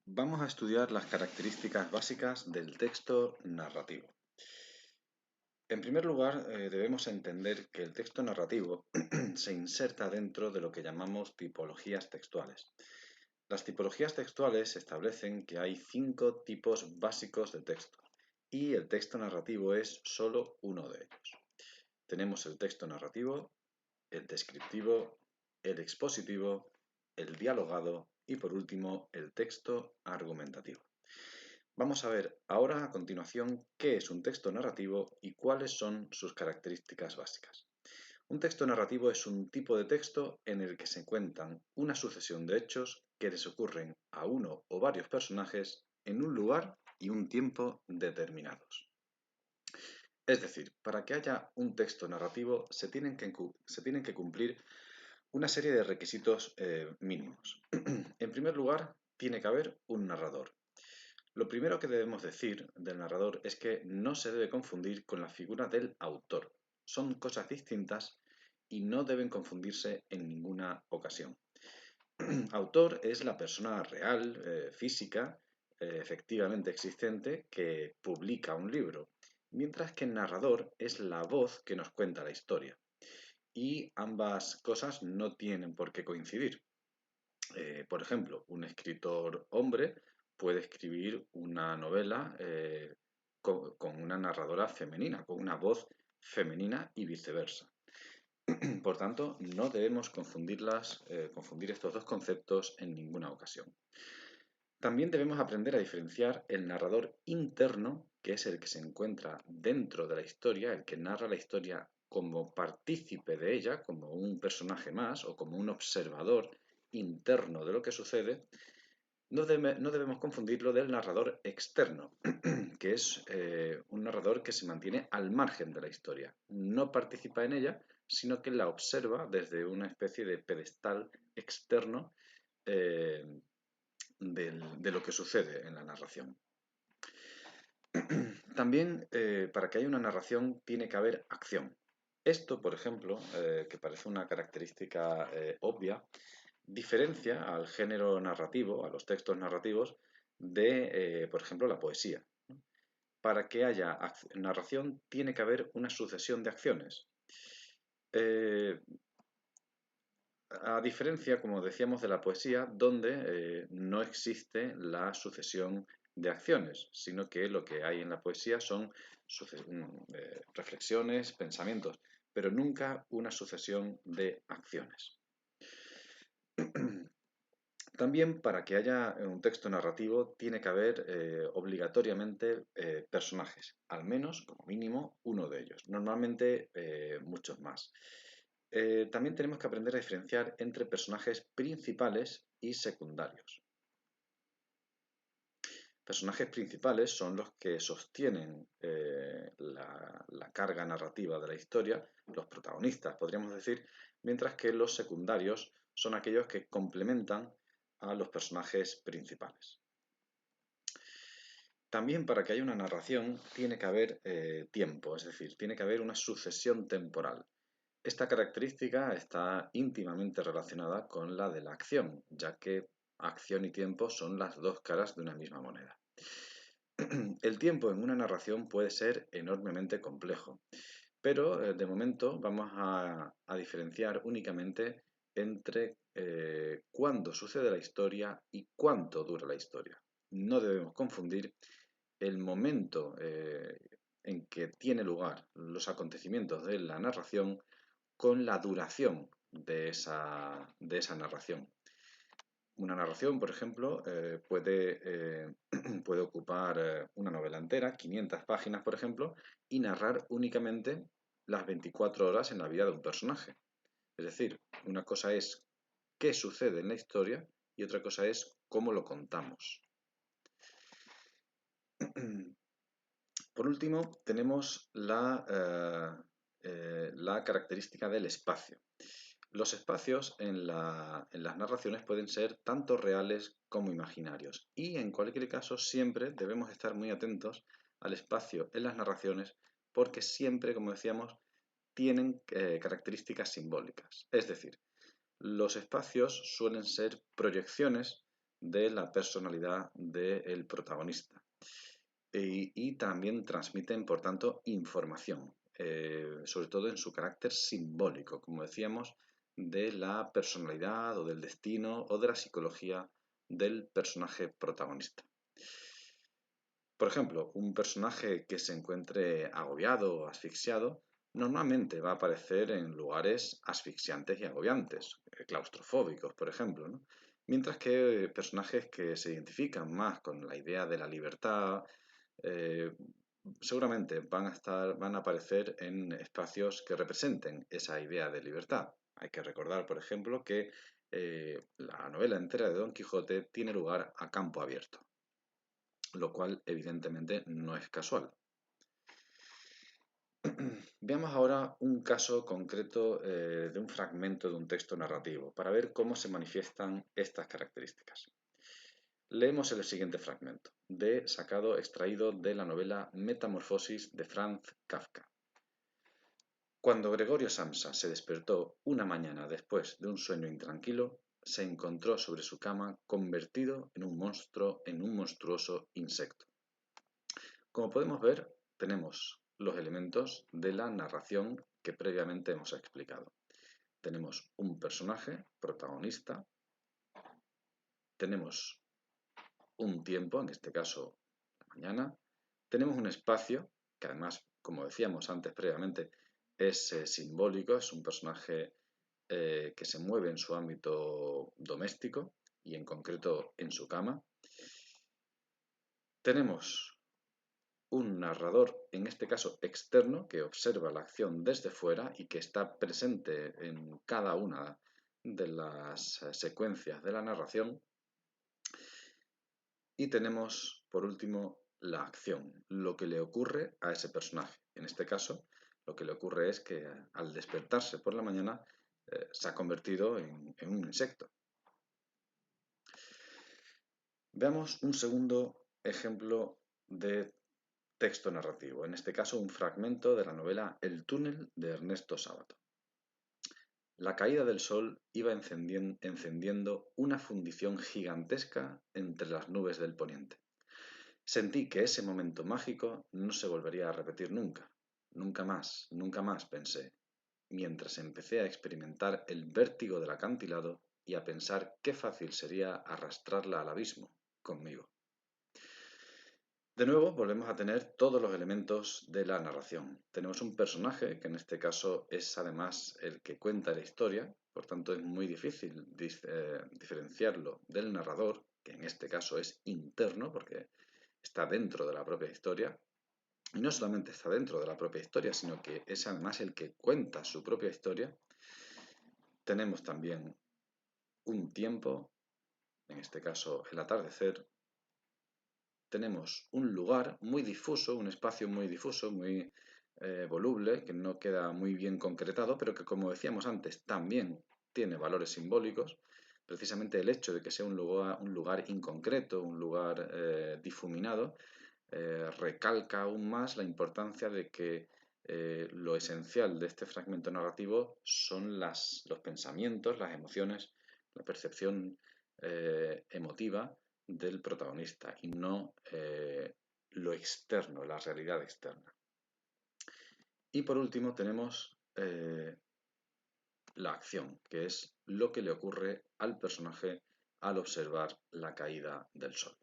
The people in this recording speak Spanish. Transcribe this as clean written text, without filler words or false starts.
Vamos a estudiar las características básicas del texto narrativo. En primer lugar, debemos entender que el texto narrativo se inserta dentro de lo que llamamos tipologías textuales. Las tipologías textuales establecen que hay 5 tipos básicos de texto y el texto narrativo es solo uno de ellos. Tenemos el texto narrativo, el descriptivo, el expositivo, el dialogado y por último el texto argumentativo. Vamos a ver ahora a continuación qué es un texto narrativo y cuáles son sus características básicas. Un texto narrativo es un tipo de texto en el que se cuentan una sucesión de hechos que les ocurren a uno o varios personajes en un lugar y un tiempo determinados. Es decir, para que haya un texto narrativo se tienen que cumplir una serie de requisitos mínimos. En primer lugar, tiene que haber un narrador. Lo primero que debemos decir del narrador es que no se debe confundir con la figura del autor. Son cosas distintas y no deben confundirse en ninguna ocasión. Autor es la persona real, física, efectivamente existente, que publica un libro, mientras que el narrador es la voz que nos cuenta la historia. Y ambas cosas no tienen por qué coincidir. Por ejemplo, un escritor hombre puede escribir una novela con una narradora femenina, con una voz femenina y viceversa. Por tanto, no debemos confundir estos dos conceptos en ninguna ocasión. También debemos aprender a diferenciar el narrador interno, que es el que se encuentra dentro de la historia, el que narra la historia como partícipe de ella, como un personaje más o como un observador interno de lo que sucede. No debemos confundirlo del narrador externo, que es un narrador que se mantiene al margen de la historia. No participa en ella, sino que la observa desde una especie de pedestal externo eh, de lo que sucede en la narración. También, para que haya una narración, tiene que haber acción. Esto, por ejemplo, que parece una característica obvia, diferencia al género narrativo, a los textos narrativos, de, por ejemplo, la poesía. Para que haya narración, tiene que haber una sucesión de acciones. Eh, a diferencia, como decíamos, de la poesía, donde no existe la sucesión de acciones, sino que lo que hay en la poesía son reflexiones, pensamientos, pero nunca una sucesión de acciones. También para que haya un texto narrativo tiene que haber obligatoriamente personajes, al menos como mínimo uno de ellos, normalmente muchos más. También tenemos que aprender a diferenciar entre personajes principales y secundarios. Personajes principales son los que sostienen la carga narrativa de la historia, los protagonistas, podríamos decir, mientras que los secundarios son aquellos que complementan a los personajes principales. También para que haya una narración tiene que haber tiempo, es decir, tiene que haber una sucesión temporal. Esta característica está íntimamente relacionada con la de la acción, ya que acción y tiempo son las dos caras de una misma moneda. El tiempo en una narración puede ser enormemente complejo, pero de momento vamos a diferenciar únicamente entre cuándo sucede la historia y cuánto dura la historia. No debemos confundir el momento en que tiene lugar los acontecimientos de la narración con la duración de esa narración. Una narración, por ejemplo, puede ocupar una novela entera, 500 páginas, por ejemplo, y narrar únicamente las 24 horas en la vida de un personaje. Es decir, una cosa es qué sucede en la historia y otra cosa es cómo lo contamos. Por último, tenemos la característica del espacio. Los espacios en las narraciones pueden ser tanto reales como imaginarios y en cualquier caso siempre debemos estar muy atentos al espacio en las narraciones porque siempre, como decíamos, tienen características simbólicas. Es decir, los espacios suelen ser proyecciones de la personalidad del protagonista. Y también transmiten, por tanto, información, sobre todo en su carácter simbólico, como decíamos, de la personalidad o del destino o de la psicología del personaje protagonista. Por ejemplo, un personaje que se encuentre agobiado o asfixiado normalmente va a aparecer en lugares asfixiantes y agobiantes, claustrofóbicos, por ejemplo, ¿no? Mientras que personajes que se identifican más con la idea de la libertad, eh, seguramente van a aparecer en espacios que representen esa idea de libertad. Hay que recordar, por ejemplo, que la novela entera de Don Quijote tiene lugar a campo abierto, lo cual evidentemente no es casual. Veamos ahora un caso concreto de un fragmento de un texto narrativo para ver cómo se manifiestan estas características. Leemos el siguiente fragmento, extraído de la novela Metamorfosis de Franz Kafka. Cuando Gregorio Samsa se despertó una mañana después de un sueño intranquilo, se encontró sobre su cama convertido en un monstruoso insecto. Como podemos ver, tenemos los elementos de la narración que previamente hemos explicado. Tenemos un personaje protagonista, tenemos un tiempo, en este caso la mañana, tenemos un espacio, que además, como decíamos antes previamente, es simbólico, es un personaje que se mueve en su ámbito doméstico y en concreto en su cama. Tenemos un narrador, en este caso externo, que observa la acción desde fuera y que está presente en cada una de las secuencias de la narración. Y tenemos, por último, la acción, lo que le ocurre a ese personaje. En este caso, lo que le ocurre es que al despertarse por la mañana se ha convertido en un insecto. Veamos un segundo ejemplo de texto narrativo, en este caso un fragmento de la novela El túnel de Ernesto Sábato. La caída del sol iba encendiendo una fundición gigantesca entre las nubes del poniente. Sentí que ese momento mágico no se volvería a repetir nunca. Nunca más, pensé, mientras empecé a experimentar el vértigo del acantilado y a pensar qué fácil sería arrastrarla al abismo conmigo. De nuevo, volvemos a tener todos los elementos de la narración. Tenemos un personaje, que en este caso es además el que cuenta la historia, por tanto es muy difícil diferenciarlo del narrador, que en este caso es interno, porque está dentro de la propia historia. Y no solamente está dentro de la propia historia, sino que es además el que cuenta su propia historia. Tenemos también un tiempo, en este caso el atardecer. Tenemos un lugar muy difuso, un espacio muy difuso, muy voluble, que no queda muy bien concretado, pero que, como decíamos antes, también tiene valores simbólicos. Precisamente el hecho de que sea un lugar inconcreto, un lugar difuminado, recalca aún más la importancia de que lo esencial de este fragmento narrativo son los pensamientos, las emociones, la percepción emotiva del protagonista y no lo externo, la realidad externa. Y por último tenemos la acción, que es lo que le ocurre al personaje al observar la caída del sol.